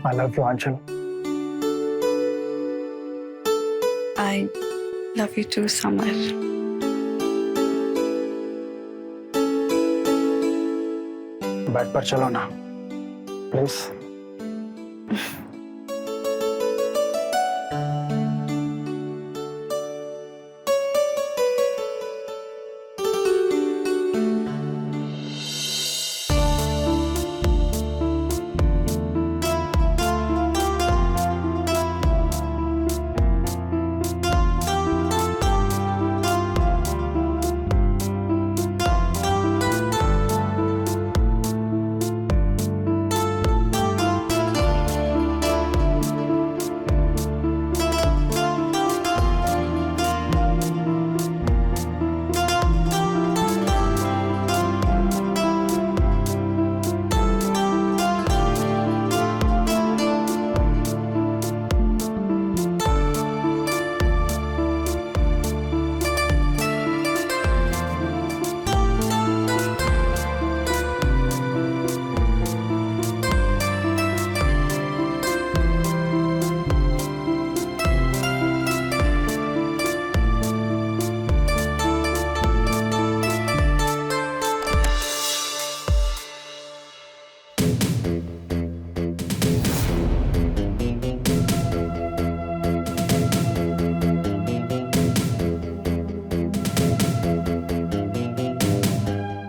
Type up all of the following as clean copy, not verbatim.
I love you Aanchal. I love you too Samar. Bed पर चलो ना प्लीज।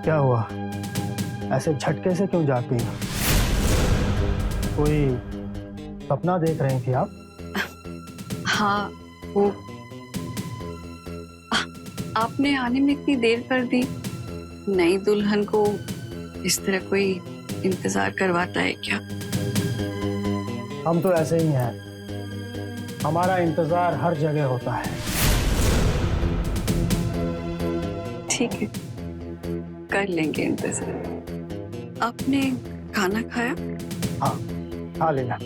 क्या हुआ? ऐसे झटके से क्यों जागती हो? कोई सपना देख रही थी आप? हाँ, वो आपने आने में इतनी देर कर दी। नई दुल्हन को इस तरह कोई इंतजार करवाता है क्या? हम तो ऐसे ही हैं, हमारा इंतजार हर जगह होता है। ठीक है, कर लेंगे इंतजार। आपने खाना खाया? हाँ, खा लिया।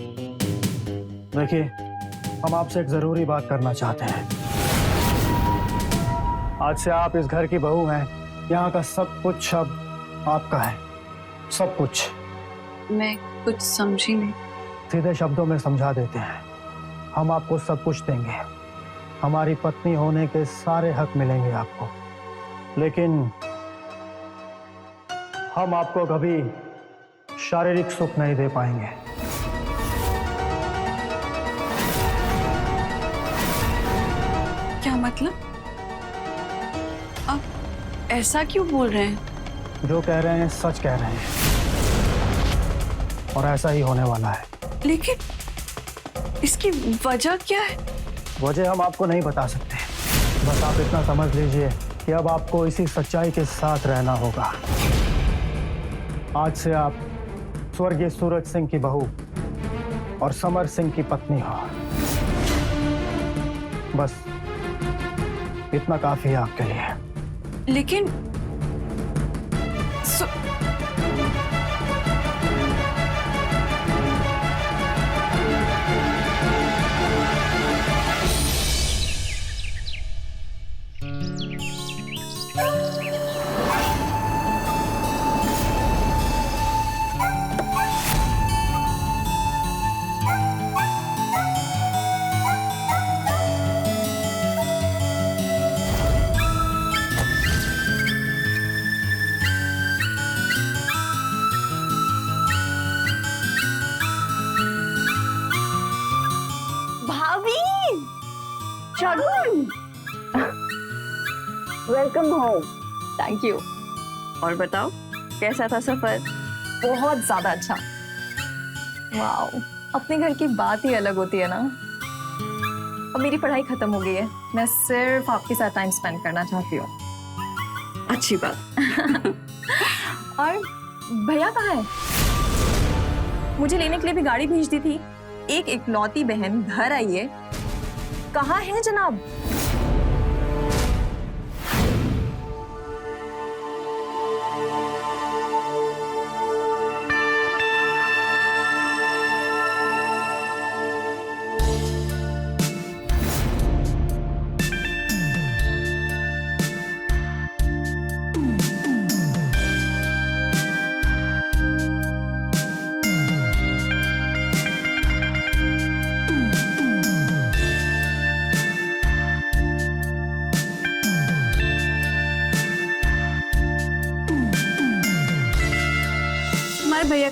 देखिए, हम आपसे एक जरूरी बात करना चाहते हैं। आज से आप इस घर की बहू हैं। यहाँ का सब कुछ अब आपका है, सब कुछ। मैं कुछ समझी नहीं। सीधे शब्दों में समझा देते हैं। हम आपको सब कुछ देंगे, हमारी पत्नी होने के सारे हक मिलेंगे आपको, लेकिन हम आपको कभी शारीरिक सुख नहीं दे पाएंगे। क्या मतलब? आप ऐसा क्यों बोल रहे हैं? जो कह रहे हैं सच कह रहे हैं, और ऐसा ही होने वाला है। लेकिन इसकी वजह क्या है? वजह हम आपको नहीं बता सकते, बस आप इतना समझ लीजिए कि अब आपको इसी सच्चाई के साथ रहना होगा। आज से आप स्वर्गीय सूरज सिंह की बहू और समर सिंह की पत्नी हो। बस इतना काफी है आपके लिए। लेकिन शगुन, वेलकम होम। Thank you. और बताओ, कैसा था सफर? बहुत ज्यादा अच्छा। वाओ, अपने घर की बात ही अलग होती है ना। अब मेरी पढ़ाई खत्म हो गई है, मैं सिर्फ आपके साथ टाइम स्पेंड करना चाहती हूँ। अच्छी बात। और भैया कहाँ है? मुझे लेने के लिए भी गाड़ी भेज दी थी। एक इकलौती बहन घर आई है, कहाँ है जनाब?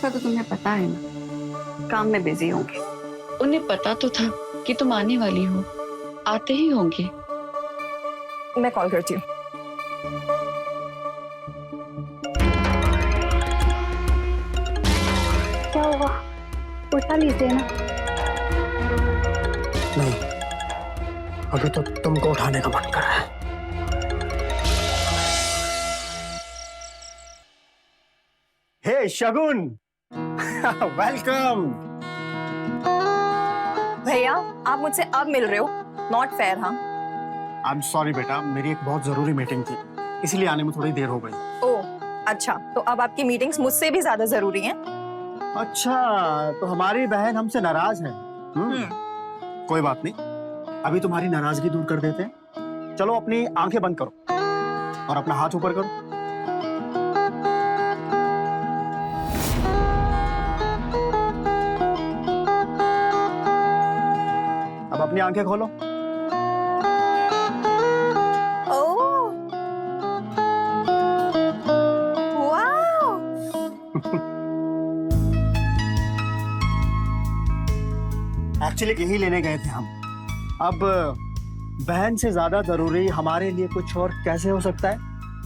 का तो तुम्हें पता है ना, काम में बिजी होंगे। उन्हें पता तो था कि तुम आने वाली हो, आते ही होंगे। मैं कॉल करती हूँ। क्या हुआ? उठा लीजिए ना। नहीं, अभी तो तुमको उठाने का मन कर रहा है। हे शगुन, वेलकम। भैया आप मुझसे अब मिल रहे हो, नॉट फेयर। हाँ आई एम सॉरी बेटा, मेरी एक बहुत जरूरी मीटिंग थी, इसीलिए आने में थोड़ी देर हो गई। ओह अच्छा, तो अब आपकी मीटिंग्स मुझसे भी ज्यादा जरूरी हैं। अच्छा, तो हमारी बहन हमसे नाराज है। कोई बात नहीं, अभी तुम्हारी नाराजगी दूर कर देते हैं। चलो अपनी आंखें बंद करो और अपना हाथ ऊपर करो। अब अपनी आंखें खोलो। ओह वाओ, एक्चुअली यही लेने गए थे हम। अब बहन से ज्यादा जरूरी हमारे लिए कुछ और कैसे हो सकता है?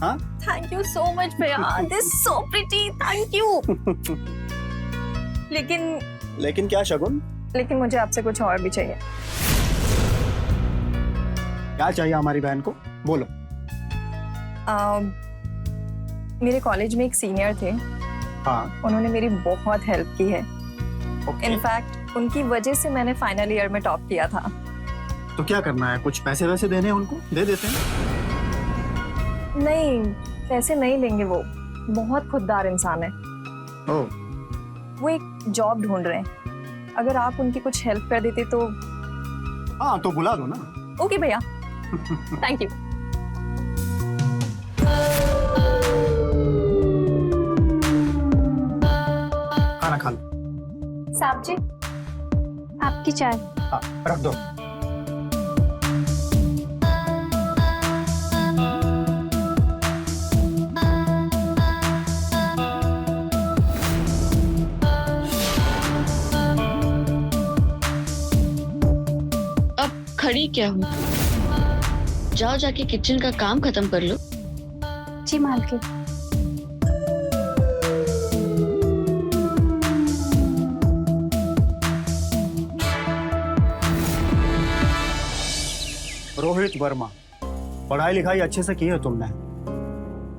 हाँ, थैंक यू सो मच भैया, this so pretty, thank you. लेकिन क्या शगुन? लेकिन मुझे आपसे कुछ और भी चाहिए। क्या चाहिए हमारी बहन को? बोलो। मेरे कॉलेज में एक सीनियर थे, हाँ, उन्होंने मेरी बहुत हेल्प की है। ओके। इनफैक्ट उनकी वजह से मैंने फाइनल ईयर में टॉप किया था। तो क्या करना है? कुछ पैसे वैसे देने हैं उनको? दे देते हैं। नहीं, पैसे नहीं लेंगे, वो बहुत खुददार इंसान है। ओह, वो एक जॉब ढूंढ रहे हैं, अगर आप उनकी कुछ हेल्प कर देते तो। हाँ तो बुला दो ना। ओके भैया, थैंक यू। खाना खा लो। साहब जी, आपकी चाय। हाँ, रख दो। अब खड़ी क्या हो? जाओ जाके किचन का काम खत्म कर लो। जी मालकिन। रोहित वर्मा, पढ़ाई लिखाई अच्छे से की है तुमने,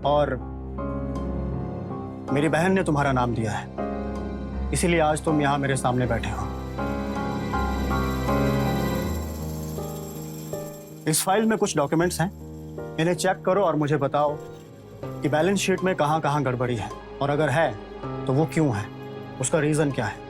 और मेरी बहन ने तुम्हारा नाम दिया है, इसीलिए आज तुम यहाँ मेरे सामने बैठे हो। इस फाइल में कुछ डॉक्यूमेंट्स हैं, इन्हें चेक करो और मुझे बताओ कि बैलेंस शीट में कहाँ कहाँ गड़बड़ी है, और अगर है तो वो क्यों है, उसका रीजन क्या है।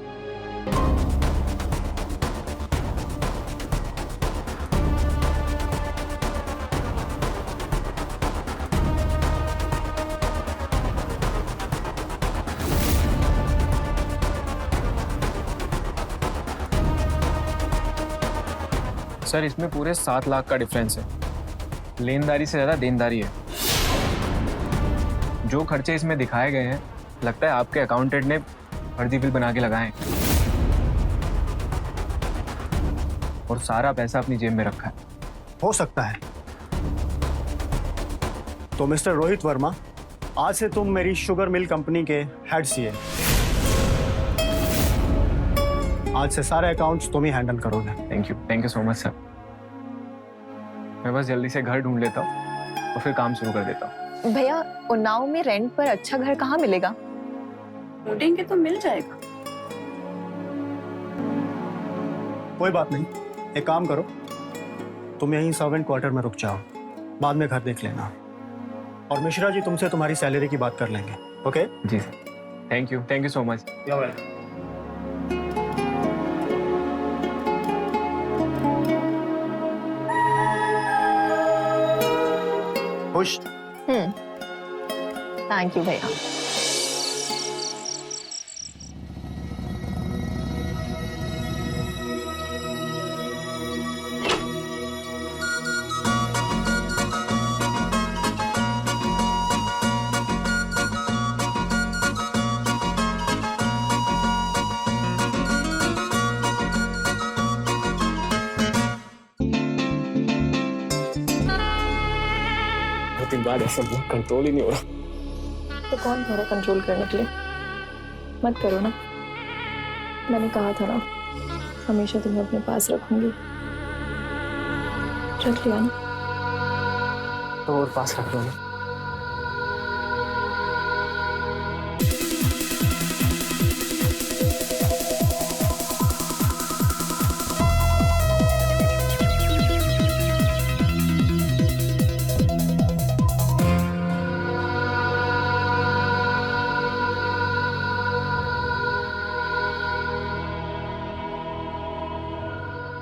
सर इसमें पूरे 7 लाख का डिफरेंस है। लेनदारी से ज्यादा देनदारी है। जो खर्चे इसमें दिखाए गए हैं, लगता है आपके अकाउंटेंट ने फर्जी बिल बना के लगाए हैं और सारा पैसा अपनी जेब में रखा है। हो सकता है। तो मिस्टर रोहित वर्मा, आज से तुम मेरी शुगर मिल कंपनी के हेड सीए। आज से सारे अकाउंट्स तुम ही हैंडल करोगे। Thank you so much sir. मैं बस जल्दी से घर ढूंढ लेता हूँ और फिर काम शुरू कर देता हूँ। भैया, उन्नाव में रेंट पर अच्छा घर कहाँ मिलेगा? ढूंढेंगे तो मिल जाएगा। कोई बात नहीं, एक काम करो, तुम यहीं सर्वेंट क्वार्टर में रुक जाओ, बाद में घर देख लेना, और मिश्रा जी तुमसे तुम्हारी सैलरी की बात कर लेंगे। ओके? जी sir, thank you so much. खुश? थैंक यू भैया। बाद ऐसा कंट्रोल ही नहीं हो रहा। तो कौन कह रहा कंट्रोल करने के लिए? मत करो ना, मैंने कहा था ना हमेशा तुम्हें अपने पास रखूंगी। रख लिया ना? तो और पास रख लो ना।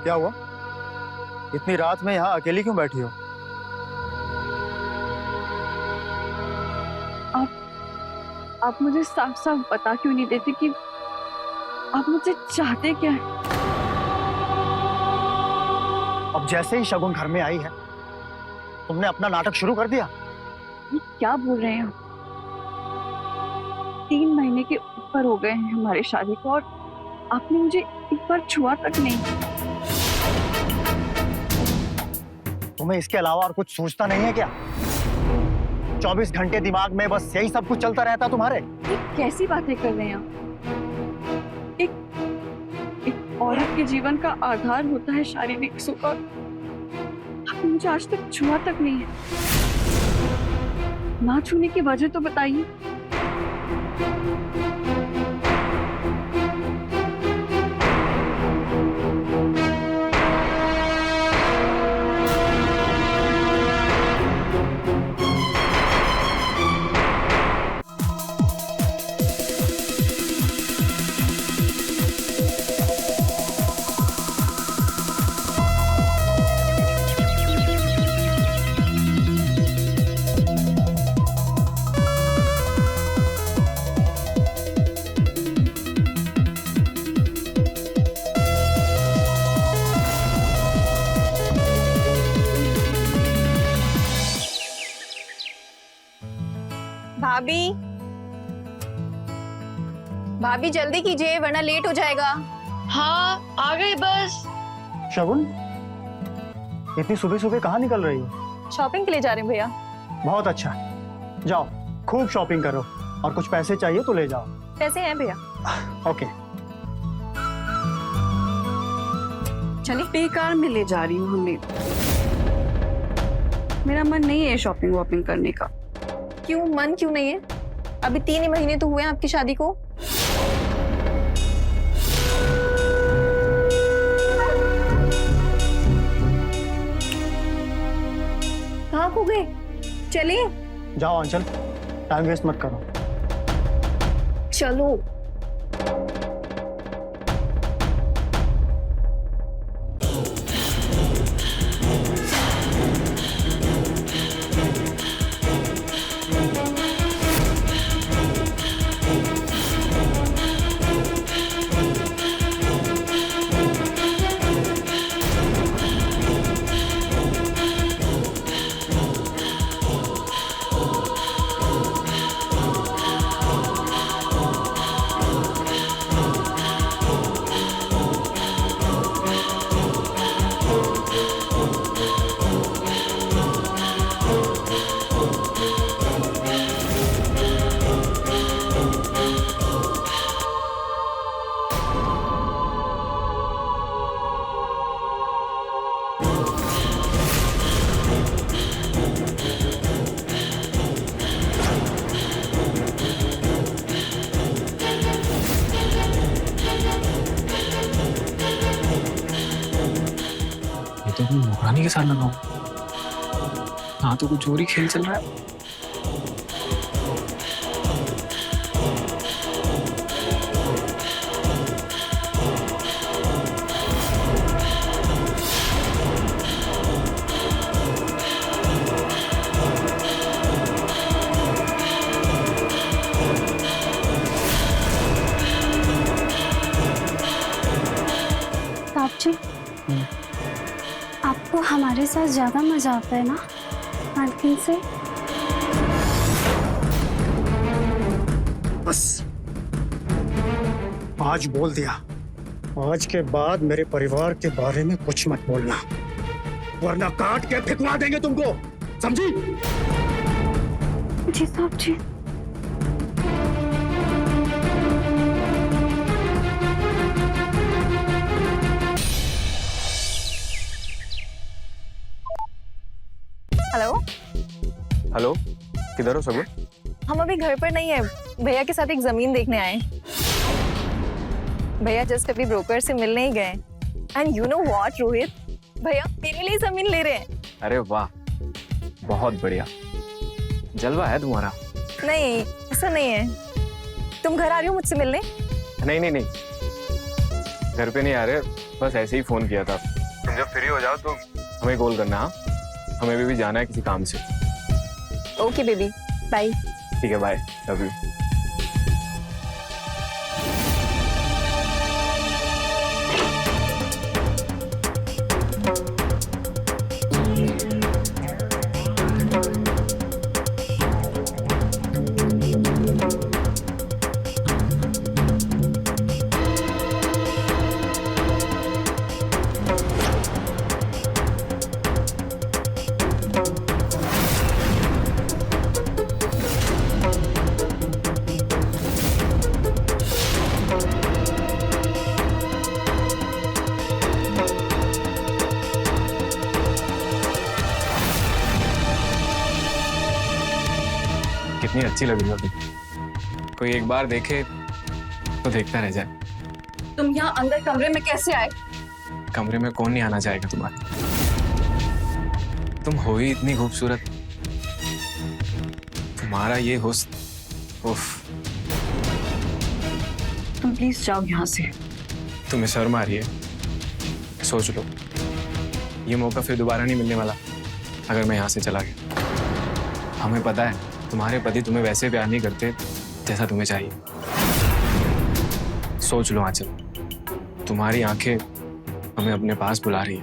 क्या हुआ? इतनी रात में यहाँ अकेली क्यों बैठी हो? आप मुझे साफ साफ बता क्यों नहीं देते कि आप मुझसे चाहते क्या है? अब जैसे ही शगुन घर में आई है तुमने अपना नाटक शुरू कर दिया। ये क्या बोल रहे हैं आप? 3 महीने के ऊपर हो गए हैं हमारी शादी को और आपने मुझे एक बार छुआ तक नहीं। तुम्हें इसके अलावा और कुछ सोचता नहीं है क्या? 24 घंटे दिमाग में बस यही सब कुछ चलता रहता तुम्हारे। ये कैसी बातें कर रहे हैं आप? एक औरत के जीवन का आधार होता है शारीरिक सुख और आपने मुझे आज तक छुआ तक नहीं है। ना छूने की वजह तो बताइए। भाभी, भाभी जल्दी कीजिए वरना लेट हो जाएगा। हाँ आ गई बस। शगुन, इतनी सुबह सुबह कहाँ निकल रही हो? शॉपिंग के लिए जा रहे हैं भैया। बहुत अच्छा, जाओ खूब शॉपिंग करो और कुछ पैसे चाहिए तो ले जाओ। पैसे हैं भैया। ओके। चलिए बेकार में ले जा रही हूँ हमें। मेरा मन नहीं है शॉपिंग वॉपिंग करने का। क्यों मन क्यों नहीं है? अभी 3 ही महीने तो हुए हैं आपकी शादी को। कहाँ खो गए? चलिए। जाओ अंचल, टाइम वेस्ट मत करो। चलो। तो मैं नौकरानी के साथ लगा हूँ। हाँ तो कुछ चोरी खेल चल रहा है। साहब जी, आपको हमारे साथ ज्यादा मजा आता है ना मालकिन से? बस आज बोल दिया, आज के बाद मेरे परिवार के बारे में कुछ मत बोलना वरना काट के फेंकवा देंगे तुमको, समझी? जी साहब जी। हेलो, हेलो, किधर हो सगुन? हम अभी घर पर नहीं है, भैया के साथ एक जमीन देखने आए। भैया जस्ट अभी ब्रोकर से मिलने ही गए। And you know what Rohit, भैया मेरे लिए जमीन ले रहे हैं। अरे वाह, बहुत बढ़िया, जलवा है तुम्हारा। नहीं, ऐसा नहीं है। तुम घर आ रही हो मुझसे मिलने? नहीं नहीं नहीं, घर पे नहीं आ रहे, बस ऐसे ही फोन किया था। तुम जब फ्री हो जाओ तो हमें कॉल करना। हाँ, हमें भी जाना है किसी काम से। Okay baby, bye. ठीक है, बाय, लव यू। कितनी अच्छी लगी हो तुम। कोई एक बार देखे तो देखता रह जाए। तुम यहाँ अंदर कमरे में कैसे आए? कमरे में कौन नहीं आना चाहेगा तुम्हारे? तुम हो ही इतनी खूबसूरत, तुम्हारा ये हुस्न, उफ। तुम प्लीज जाओ यहाँ से। तुम्हें शर्म आ रही है? सोच लो, ये मौका फिर दोबारा नहीं मिलने वाला अगर मैं यहाँ से चला गया। हमें पता है तुम्हारे पति तुम्हें वैसे प्यार नहीं करते जैसा तुम्हें चाहिए। सोच लो आंचल, तुम्हारी आंखें हमें अपने पास बुला रही है।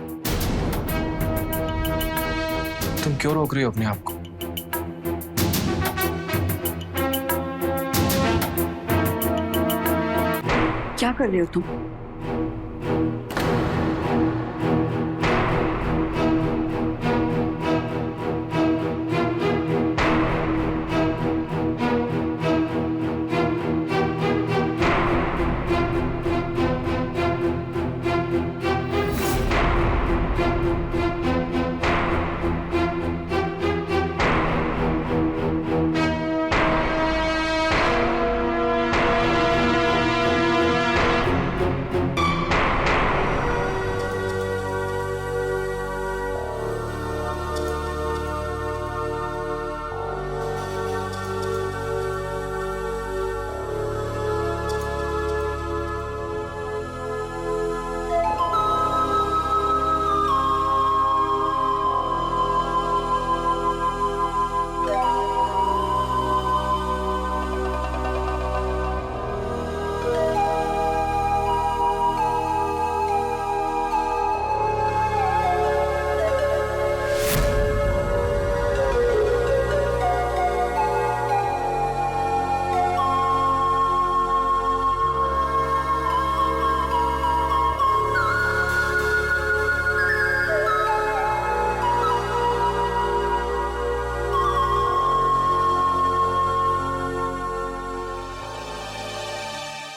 तुम क्यों रोक रही हो अपने आप को? क्या कर रहे हो तुम?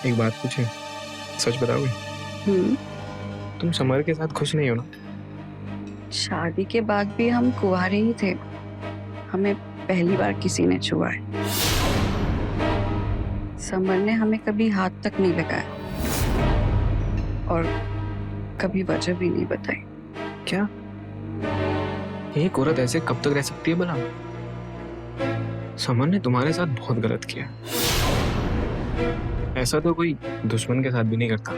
एक बात पूछे, सच बताओगे? तुम समर के साथ खुश नहीं हो ना? शादी के बाद भी हम कुंवारे ही थे। हमें पहली बार किसी ने छुआ है। समर ने हमें कभी हाथ तक नहीं लगाया और कभी वजह भी नहीं बताई। क्या एक औरत ऐसे कब तक रह सकती है भला? समर ने तुम्हारे साथ बहुत गलत किया। ऐसा तो कोई दुश्मन के साथ भी नहीं करता।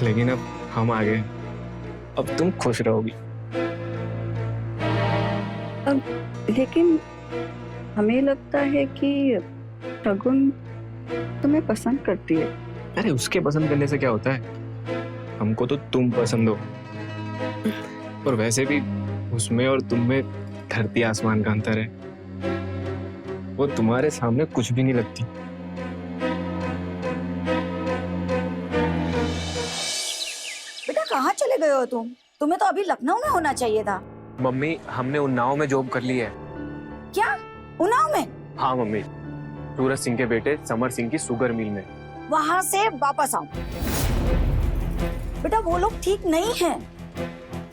लेकिन अब हम आ गए, अब तुम खुश रहोगी। लेकिन हमें लगता है कि शगुन तुम्हें पसंद करती है। अरे उसके पसंद करने से क्या होता है? हमको तो तुम पसंद हो। और वैसे भी उसमें और तुम में धरती आसमान का अंतर है। वो तुम्हारे सामने कुछ भी नहीं लगती। बेटा कहाँ चले गए हो तुम? तुम्हें तो अभी लखनऊ में होना चाहिए था। मम्मी, हमने उन्नाव में जॉब कर ली है। क्या? उन्नाव में? हाँ मम्मी, सूरज सिंह के बेटे समर सिंह की शुगर मिल में। वहां से वापस आओ। बेटा वो लोग ठीक नहीं हैं।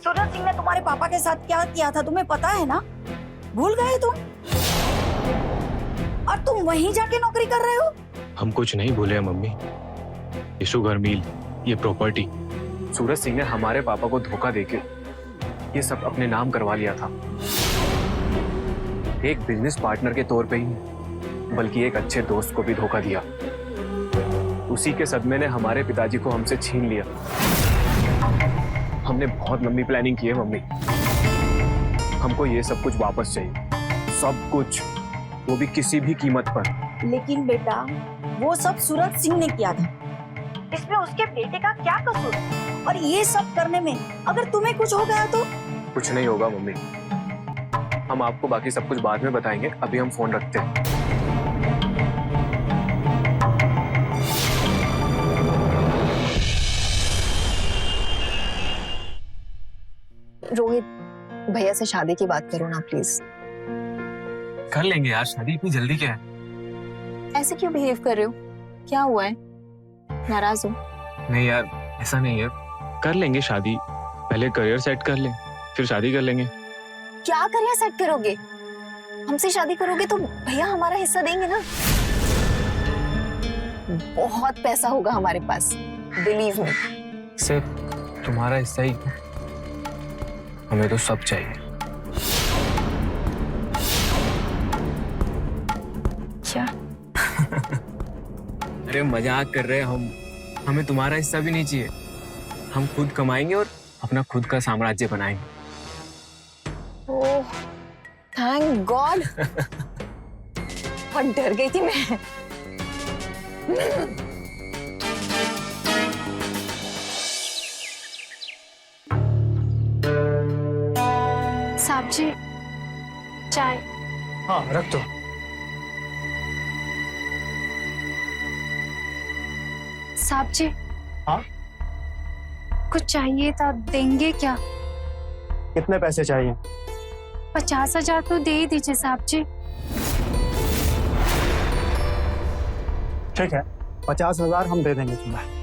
सूरज सिंह ने तुम्हारे पापा के साथ क्या किया था तुम्हें पता है ना? भूल गए तुम? और तुम वहीं जाके नौकरी कर रहे हो? हम कुछ नहीं भूले हैं मम्मी। ये शुगर मिल, ये प्रॉपर्टी, सूरज सिंह ने हमारे पापा को धोखा देके ये सब अपने नाम करवा लिया था। एक बिजनेस पार्टनर के तौर पे ही नहीं, बल्कि एक अच्छे दोस्त को भी धोखा दिया। उसी के सदमे ने हमारे पिताजी को हमसे छीन लिया। हमने बहुत लंबी प्लानिंग की है मम्मी। हमको ये सब कुछ वापस चाहिए, सब कुछ, वो भी किसी भी कीमत पर। लेकिन बेटा वो सब सूरज सिंह ने किया था, इसमें उसके बेटे का क्या कसूर? और ये सब करने में अगर तुम्हें कुछ हो गया तो? कुछ नहीं होगा मम्मी, हम आपको बाकी सब कुछ बाद में बताएंगे। अभी हम फोन रखते हैं। रोहित, भैया से शादी की बात करो ना प्लीज। कर लेंगे यार शादी, इतनी जल्दी क्या है? ऐसे क्यों बिहेव कर रहे हो? क्या हुआ है? नाराज हो? नहीं यार, ऐसा नहीं है, कर लेंगे शादी। पहले करियर सेट कर ले, फिर शादी कर लेंगे। क्या करियर सेट करोगे? हमसे शादी करोगे तो भैया हमारा हिस्सा देंगे ना। बहुत पैसा होगा हमारे पास, बिलीव मी। सिर्फ तुम्हारा हिस्सा ही, हमें तो सब चाहिए। क्या? अरे मजाक कर रहे हैं हम, हमें तुम्हारा हिस्सा भी नहीं चाहिए। हम खुद कमाएंगे और अपना खुद का साम्राज्य बनाएंगे। ओह, थैंक गॉड। बहुत डर गई थी मैं। साहब जी, चाय। हाँ रख दो। साहब जी। हाँ? कुछ चाहिए था, देंगे क्या? कितने पैसे चाहिए? 50,000 तो दे ही दीजिए साहब जी। ठीक है, 50,000 हम दे देंगे तुम्हें।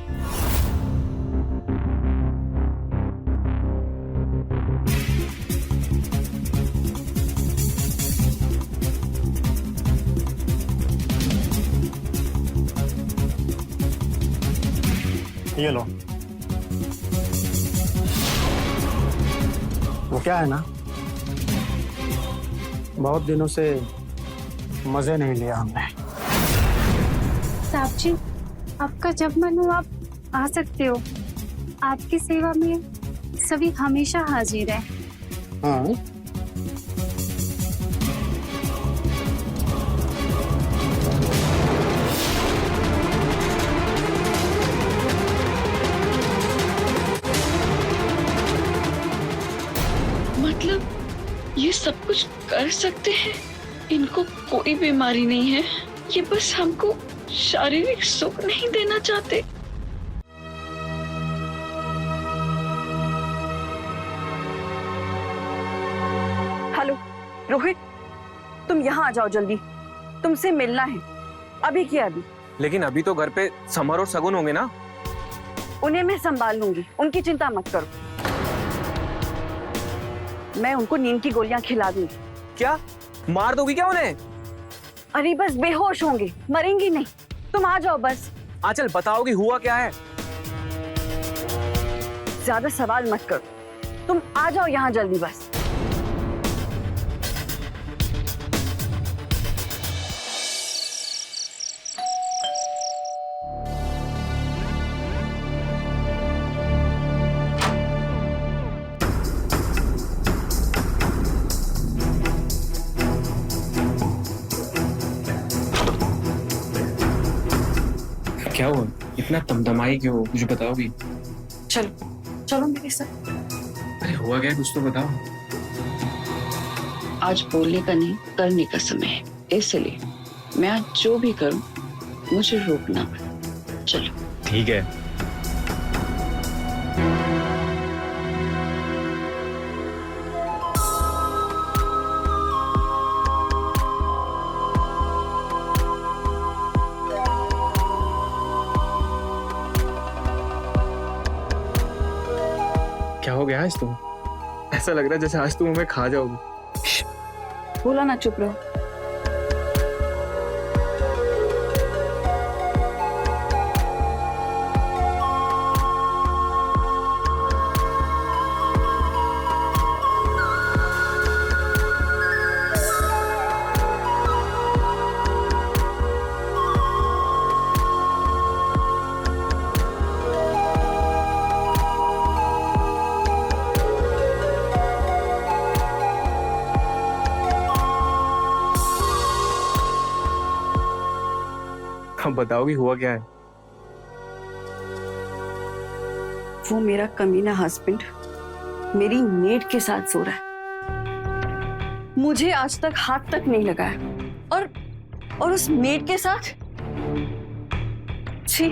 ये लो। वो क्या है ना, बहुत दिनों से मजे नहीं लिया हमने। साहब जी, आपका जब मन हो आप आ सकते हो। आपकी सेवा में सभी हमेशा हाजिर है। हाँ मतलब ये सब कुछ कर सकते हैं? इनको कोई बीमारी नहीं है, ये बस हमको शारीरिक सुख नहीं देना चाहते। हेलो रोहित, तुम यहाँ आ जाओ जल्दी, तुमसे मिलना है अभी के अभी। लेकिन अभी तो घर पे समर और सगुन होंगे ना। उन्हें मैं संभाल लूंगी, उनकी चिंता मत करो। मैं उनको नींद की गोलियां खिला दूंगी। क्या मार दोगी क्या उन्हें? अरे बस बेहोश होंगे, मरेंगी नहीं। तुम आ जाओ बस। आंचल बताओगी हुआ क्या है? ज्यादा सवाल मत करो, तुम आ जाओ यहाँ जल्दी बस। क्या हुआ? इतना तमतमाई क्यों? कुछ बताओगी? चलो चलो मेरे साथ। अरे हुआ क्या, कुछ तो बताओ। आज बोलने का नहीं, करने का समय है, इसलिए मैं आज जो भी करूं मुझे रोकना पड़े। चलो। ठीक है। क्या हो गया आज तुम? ऐसा लग रहा है जैसे आज तुम हमें खा जाओगी। बोला ना, चुप रहो। अब बताओगी हुआ क्या है? वो मेरा कमीना हस्बैंड मेरी मेड के साथ सो रहा है। मुझे आज तक हाथ तक नहीं लगाया और उस मेड के साथ। छी।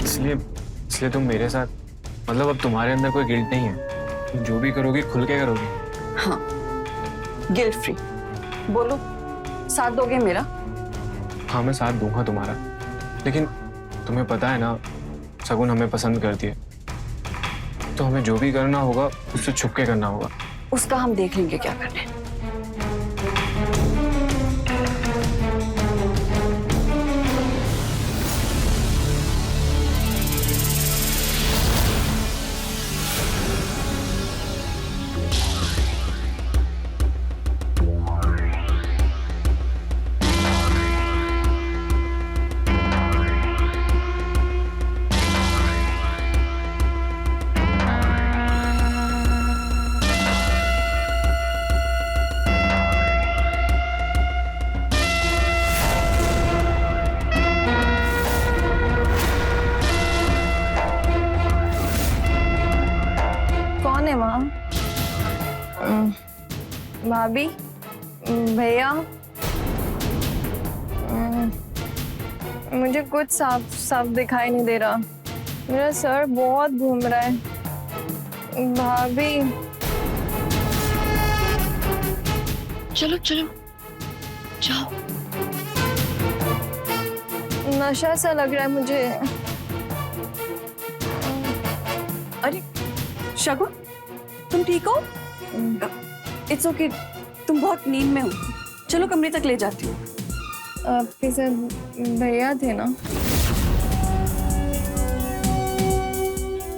इसलिए तुम मेरे साथ, मतलब अब तुम्हारे अंदर कोई गिल्ट नहीं है? तुम जो भी करोगी खुल के करोगी? हाँ, गिल्ट फ्री। बोलो, साथ दोगे मेरा? हाँ, मैं साथ दूंगा तुम्हारा, लेकिन तुम्हें पता है ना शगुन हमें पसंद करती है, तो हमें जो भी करना होगा उससे छुप के करना होगा। उसका हम देख लेंगे क्या करना है। कौन है वहाँ? भाभी, भैया, मुझे कुछ साफ साफ दिखाई नहीं दे रहा। मेरा सर बहुत घूम रहा है। भाभी, चलो चलो जाओ। नशा सा लग रहा है मुझे। अरे शगुन, तुम ठीक हो? इट्स ओके, तुम बहुत नींद में हो। चलो कमरे तक ले जाती हूँ। आपके साथ भैया थे ना?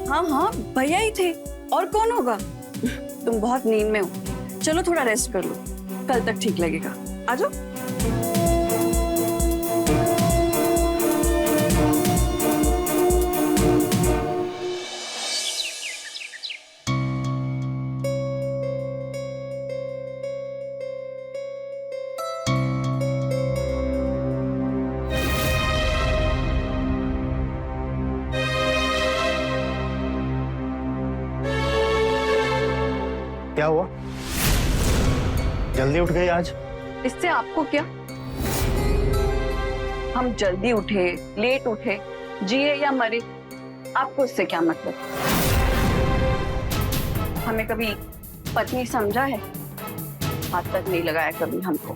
हाँ हाँ, भैया ही थे, और कौन होगा। तुम बहुत नींद में हो, चलो थोड़ा रेस्ट कर लो, कल तक ठीक लगेगा। आ जाओ। क्या हुआ? जल्दी उठ गई आज? इससे आपको क्या? हम जल्दी उठे, लेट उठे, जिए या मरे, आपको इससे क्या मतलब? हमें कभी पत्नी समझा है? हाथ तक नहीं लगाया कभी हमको।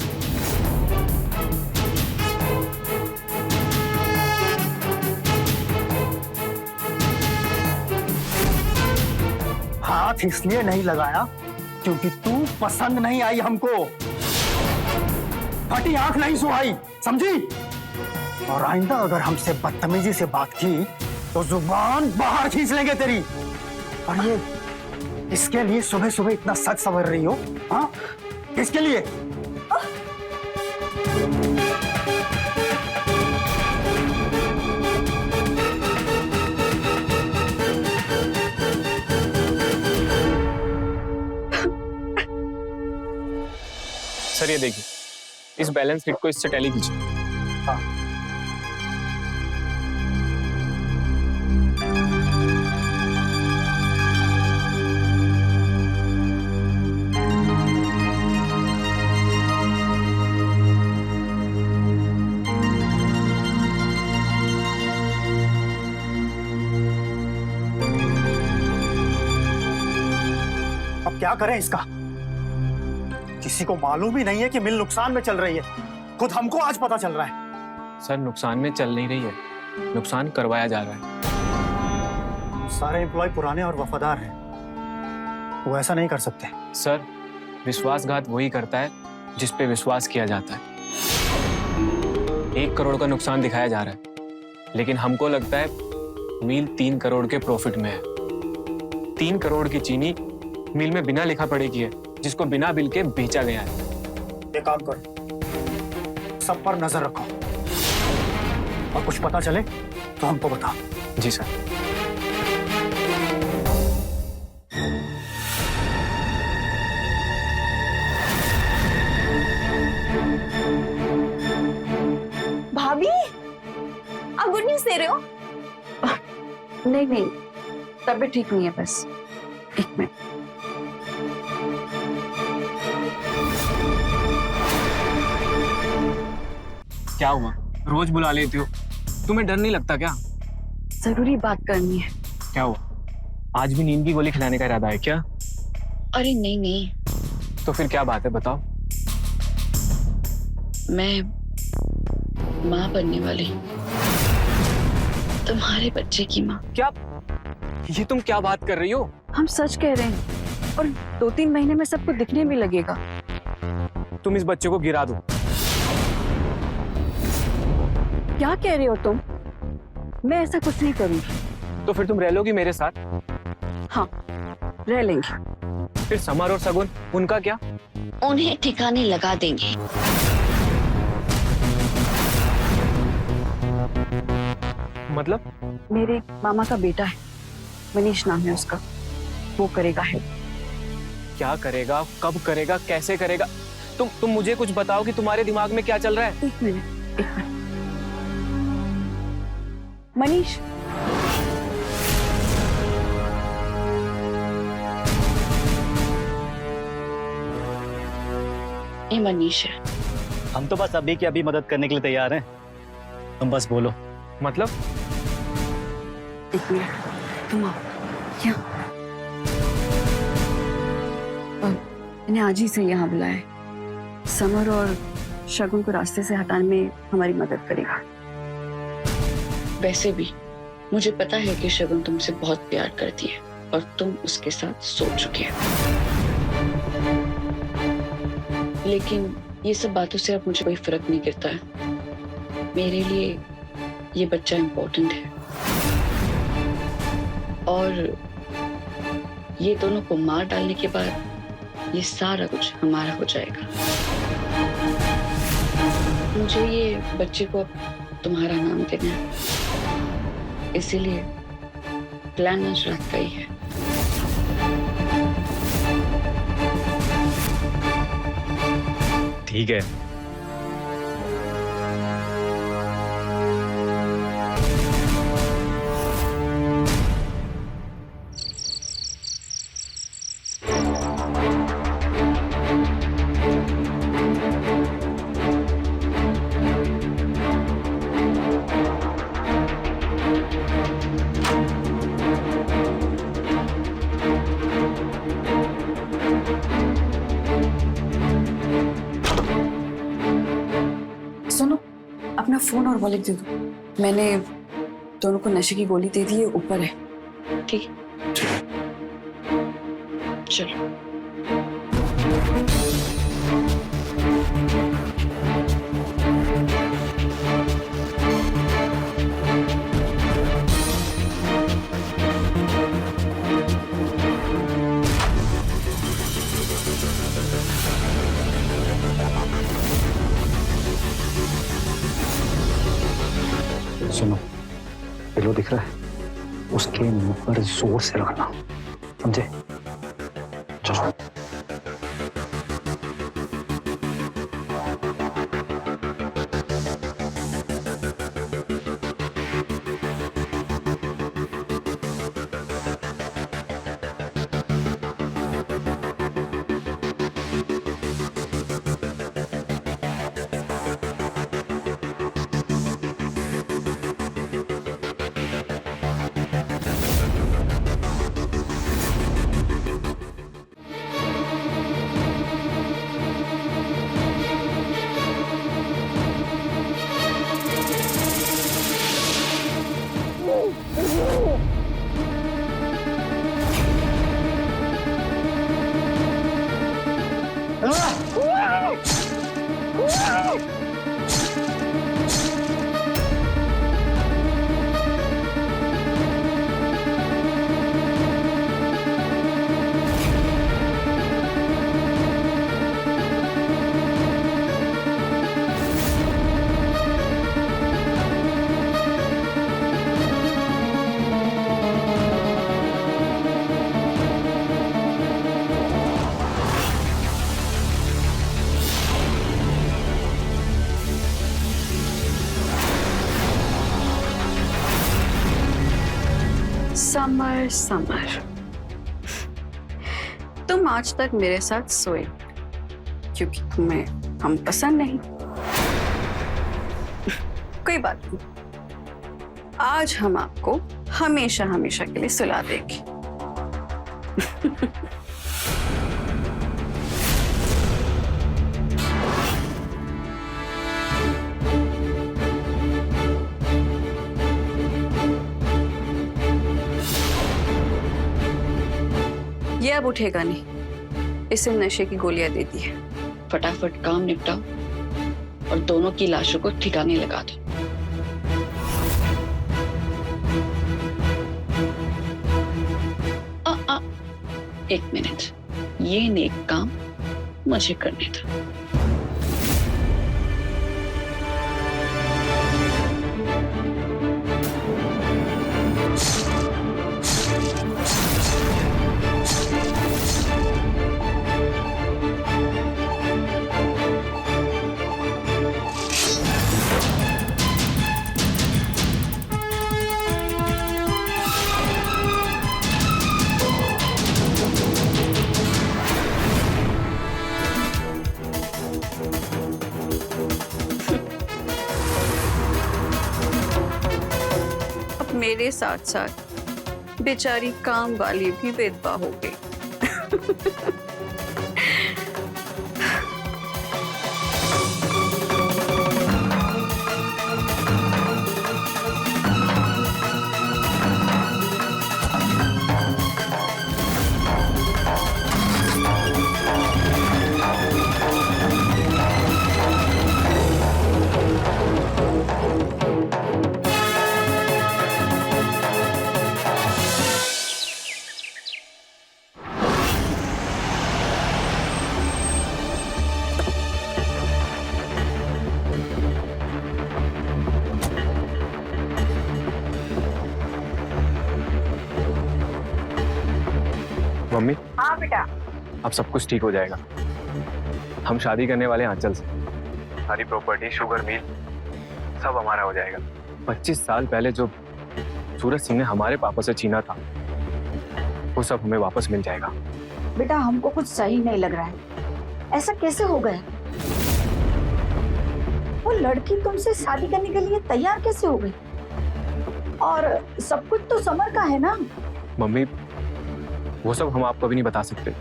हाथ इसलिए नहीं लगाया क्योंकि तू पसंद नहीं आई हमको। फटी आंख नहीं सुहाई, समझी? और आइंदा अगर हमसे बदतमीजी से बात की तो जुबान बाहर खींच लेंगे तेरी। और ये इसके लिए सुबह सुबह इतना सच सवर रही हो? हाँ, किसके लिए? सर ये देखिए, इस बैलेंस शीट को इससे टैली कीजिए। हाँ। अब क्या करें इसका? किसी को मालूम ही नहीं है कि मिल नुकसान में चल रही है। खुद हमको आज पता चल रहा है। सर नुकसान में चल नहीं रही है, नुकसान करवाया जा रहा है। सारे एम्प्लॉय पुराने और वफादार हैं, वो ऐसा नहीं कर सकते। सर, विश्वासघात वही करता है जिस पे विश्वास किया जाता है। 1 करोड़ का नुकसान दिखाया जा रहा है, लेकिन हमको लगता है मिल 3 करोड़ के प्रॉफिट में है। 3 करोड़ की चीनी मिल में बिना लिखा पढ़े की है, जिसको बिना बिल के बेचा गया है। ये काम करो, सब पर नजर रखो, और कुछ पता चले तो हमको बताओ। जी सर। भाभी, आप गुड न्यूज दे रहे हो? नहीं नहीं, तबीयत ठीक नहीं है, बस 1 मिनट। क्या हुआ? रोज बुला लेती हो, तुम्हें डर नहीं लगता क्या? जरूरी बात करनी है। क्या हुआ? आज भी नींद की गोली खिलाने का इरादा है क्या? अरे नहीं नहीं, तो फिर क्या बात है, बताओ। मैं माँ बनने वाली, तुम्हारे बच्चे की माँ। क्या? ये तुम क्या बात कर रही हो? हम सच कह रहे हैं, और 2-3 महीने में सबको दिखने भी लगेगा। तुम इस बच्चे को गिरा दो। क्या कह रहे हो तुम? मैं ऐसा कुछ नहीं करूंगी। तो फिर तुम रह लोगी मेरे साथ? हाँ, रह लेंगे। फिर समर और सगुन, उनका क्या? उन्हें ठिकाने लगा देंगे। मतलब? मेरे मामा का बेटा है, मनीष नाम है उसका, वो करेगा हेल्प। क्या करेगा, कब करेगा, कैसे करेगा? तुम मुझे कुछ बताओ कि तुम्हारे दिमाग में क्या चल रहा है। 1 मिनट, 1 मिनट। मनीष, ये मनीष है। हम तो बस अभी की अभी मदद करने के लिए तैयार हैं, तुम बस बोलो। मतलब? 1 मिनट, तुम आओ। क्या? मैंने आज ही से यहाँ बुलाया है। समर और शगुन को रास्ते से हटाने में हमारी मदद करेगा। वैसे भी मुझे पता है कि शगुन तुमसे बहुत प्यार करती है और तुम उसके साथ सो चुके हो, लेकिन ये सब बातों से अब मुझे कोई फर्क नहीं गिरता है। मेरे लिए ये बच्चा इम्पोर्टेंट है, और ये दोनों को मार डालने के बाद ये सारा कुछ हमारा हो जाएगा। मुझे ये बच्चे को अब तुम्हारा नाम देना है, इसीलिए प्लान आज रात का ही है। ठीक है, सुनो, अपना फोन और वॉलेट दे दो। मैंने दोनों को नशे की गोली दे दी है, ऊपर है। ठीक है, चलो। सुनो, पिलो दिख रहा है, उसके मुंह पर जोर से लगाना, समझे? चलो। समर समर, तुम आज तक मेरे साथ सोए क्योंकि तुम्हें हम पसंद नहीं। कोई बात नहीं, आज हम आपको हमेशा हमेशा के लिए सुला देंगे। ये अब उठेगा नहीं, इसे नशे की गोलियां दे दी है। फटाफट काम निपटाओ और दोनों की लाशों को ठिकाने लगा दो। एक मिनट, ये नेक काम मुझे करने दो। मेरे साथ साथ बेचारी काम वाली भी विधवा हो गई। मम्मी, हाँ बेटा। अब सब कुछ ठीक हो जाएगा। हम शादी करने वाले हैं आंचल से। सारी प्रॉपर्टी, शुगर मिल सब हमारा हो जाएगा। 25 साल पहले जो सूरज सिंह ने हमारे पापा से छीना था वो सब हमें वापस मिल जाएगा। बेटा हमको कुछ सही नहीं लग रहा है, ऐसा कैसे हो गया? वो लड़की तुमसे शादी करने के लिए तैयार कैसे हो गई? और सब कुछ तो समर का है ना? मम्मी, वो सब हम आपको अभी नहीं बता सकते,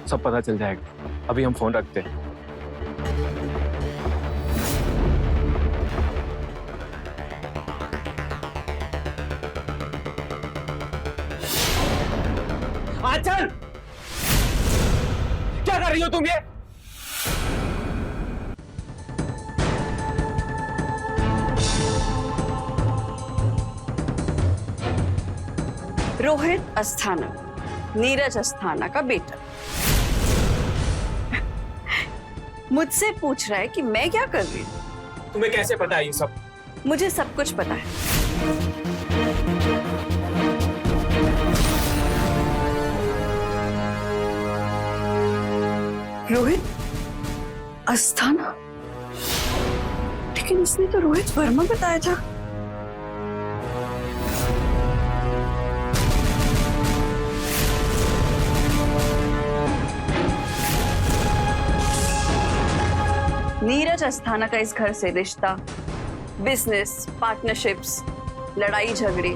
सब पता चल जाएगा। अभी हम फोन रखते हैं। आंचल, क्या कर रही हो तुम ये? रोहित अस्थाना, नीरज अस्थाना का बेटा, मुझसे पूछ रहा है कि मैं क्या कर रही हूँ। तुम्हें कैसे पता है ये सब? मुझे सब कुछ पता है। रोहित अस्थाना, लेकिन इसने तो रोहित वर्मा बताया था। नीरज अस्थाना का इस घर से रिश्ता, बिजनेस, पार्टनरशिप्स, लड़ाई झगड़े,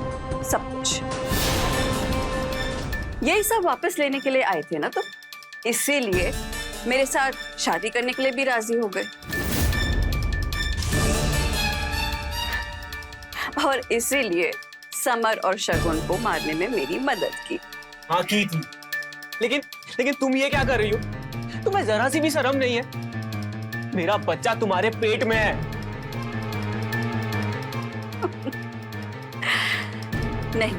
सब कुछ यही सब वापस लेने के लिए आए थे ना, तो इसीलिए मेरे साथ शादी करने के लिए भी राजी हो गए और इसीलिए समर और शगुन को मारने में मेरी मदद की। हाँ की थी, लेकिन तुम ये क्या कर रही हो? तुम्हें जरा सी भी शर्म नहीं है? मेरा बच्चा तुम्हारे पेट में है। नहीं,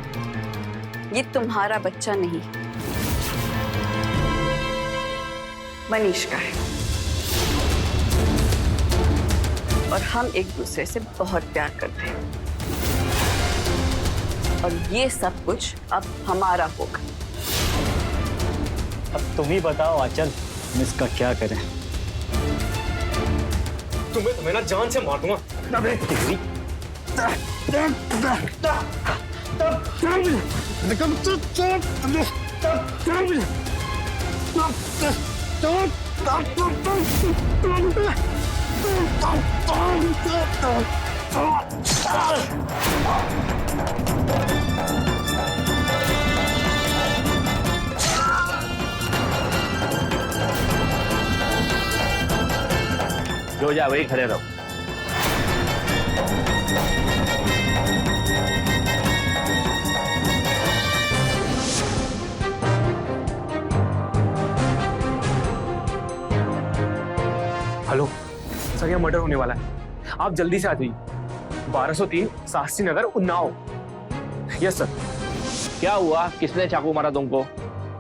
ये तुम्हारा बच्चा नहीं, मनीष का है और हम एक दूसरे से बहुत प्यार करते हैं और ये सब कुछ अब हमारा होगा। अब तुम ही बताओ आंचल, हम इसका क्या करें? तुम्हें ना जान से मार दूंगा। जो जा वही खड़े रहो। हेलो सर, यहाँ मर्डर होने वाला है, आप जल्दी से आ जाइए। 1203 शास्त्री नगर, उन्नाव। Yes sir. क्या हुआ? किसने चाकू मारा तुमको?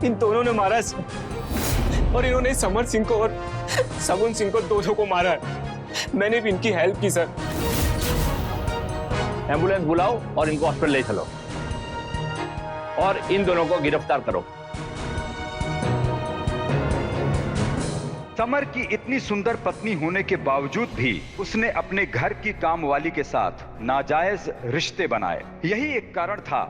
इन दोनों ने मारा है सर, और इन्होंने समर सिंह को और सगुन सिंह को दोनों को मारा है। मैंने भी इनकी हेल्प की सर। एम्बुलेंस बुलाओ और इनको हॉस्पिटल ले चलो, और इन दोनों को गिरफ्तार करो। समर की इतनी सुंदर पत्नी होने के बावजूद भी उसने अपने घर की कामवाली के साथ नाजायज रिश्ते बनाए। यही एक कारण था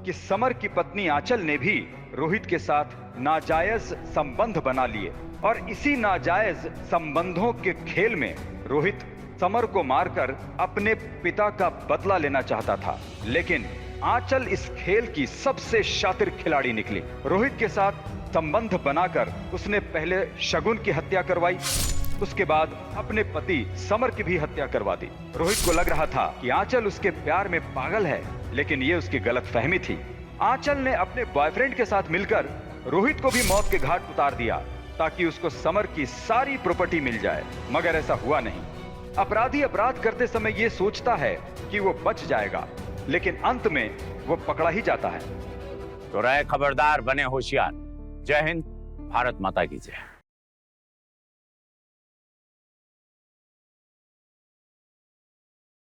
कि समर की पत्नी आंचल ने भी रोहित के साथ नाजायज संबंध बना लिए, और इसी नाजायज संबंधों के खेल में रोहित समर को मारकर अपने पिता का बदला लेना चाहता था। लेकिन आंचल इस खेल की सबसे शातिर खिलाड़ी निकली। रोहित के साथ संबंध बनाकर उसने पहले शगुन की हत्या करवाई, उसके बाद अपने पति समर की भी हत्या करवा दी। रोहित को लग रहा था कि आंचल उसके प्यार में पागल है, लेकिन ये उसकी गलतफहमी थी। आंचल ने अपने बॉयफ्रेंड के साथ मिलकर रोहित को भी मौत के घाट उतार दिया, ताकि उसको समर की सारी प्रॉपर्टी मिल जाए। मगर ऐसा हुआ नहीं। अपराधी अपराध करते समय ये सोचता है कि वो बच जाएगा, लेकिन अंत में वो पकड़ा ही जाता है। तो रहे खबरदार, बने होशियार। जय हिंद, भारत माता की जय।